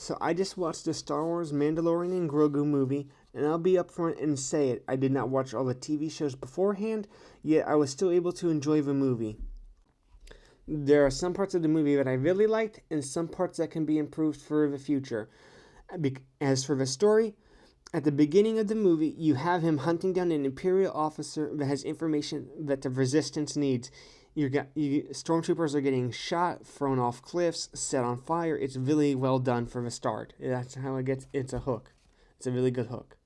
So I just watched the Star Wars Mandalorian and Grogu movie, and I'll be upfront and say it. I did not watch all the TV shows beforehand, yet I was still able to enjoy the movie. There are some parts of the movie that I really liked, and some parts that can be improved for the future. As for the story, at the beginning of the movie, you have him hunting down an Imperial officer that has information that the Resistance needs. Stormtroopers are getting shot, thrown off cliffs, set on fire. It's really well done for the start. That's how it gets. It's a hook. It's a really good hook.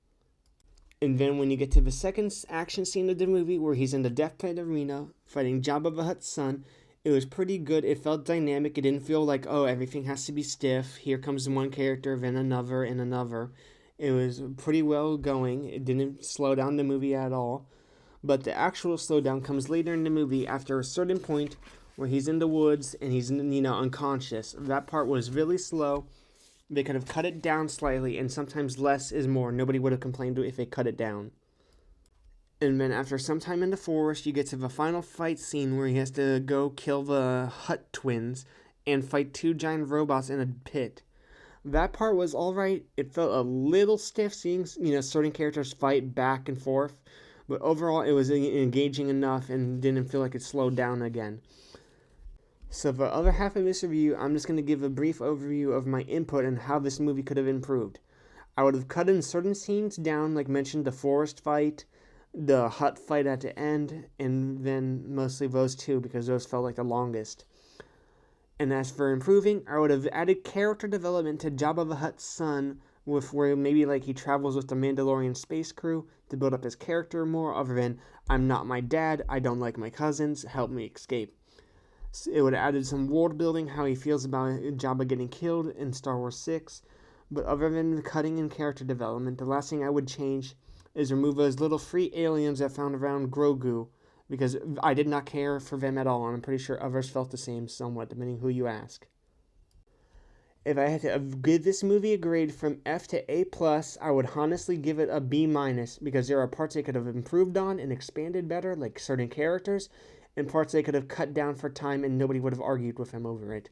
And then when you get to the second action scene of the movie, where he's in the Death Pit arena fighting Jabba the Hutt's son, it was pretty good. It felt dynamic. It didn't feel like, oh, everything has to be stiff. Here comes one character, then another, and another. It was pretty well going. It didn't slow down the movie at all. But the actual slowdown comes later in the movie after a certain point where he's in the woods and he's, unconscious. That part was really slow. They could have cut it down slightly, and sometimes less is more. Nobody would have complained if they cut it down. And then after some time in the forest, you get to the final fight scene where he has to go kill the Hutt twins and fight two giant robots in a pit. That part was alright. It felt a little stiff seeing, certain characters fight back and forth. But overall, it was engaging enough and didn't feel like it slowed down again. So for the other half of this review, I'm just going to give a brief overview of my input and how this movie could have improved. I would have cut in certain scenes down, like mentioned the forest fight, the Hutt fight at the end, and then mostly those two because those felt like the longest. And as for improving, I would have added character development to Jabba the Hutt's son, with where maybe like he travels with the Mandalorian space crew to build up his character more, other than I'm not my dad, I don't like my cousins, help me escape. So it would have added some world building, how he feels about Jabba getting killed in Star Wars 6. But other than the cutting and character development, the last thing I would change is remove those little free aliens that found around Grogu, because I did not care for them at all, and I'm pretty sure others felt the same somewhat, depending who you ask. If I had to give this movie a grade from F to A+, I would honestly give it a B-, because there are parts they could have improved on and expanded better, like certain characters, and parts they could have cut down for time and nobody would have argued with them over it.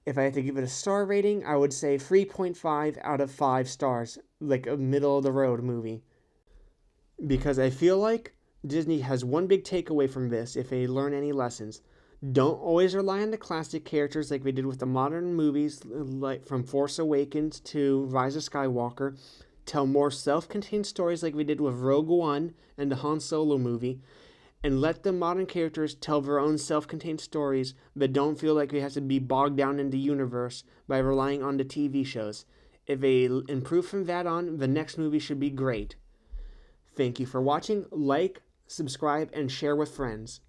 If I had to give it a star rating, I would say 3.5 out of 5 stars, like a middle-of-the-road movie. Because I feel like Disney has one big takeaway from this, if they learn any lessons. Don't always rely on the classic characters like we did with the modern movies, like from Force Awakens to Rise of Skywalker. Tell more self-contained stories like we did with Rogue One and the Han Solo movie. And let the modern characters tell their own self-contained stories, but don't feel like we have to be bogged down in the universe by relying on the TV shows. If they improve from that on, the next movie should be great. Thank you for watching. Like, subscribe, and share with friends.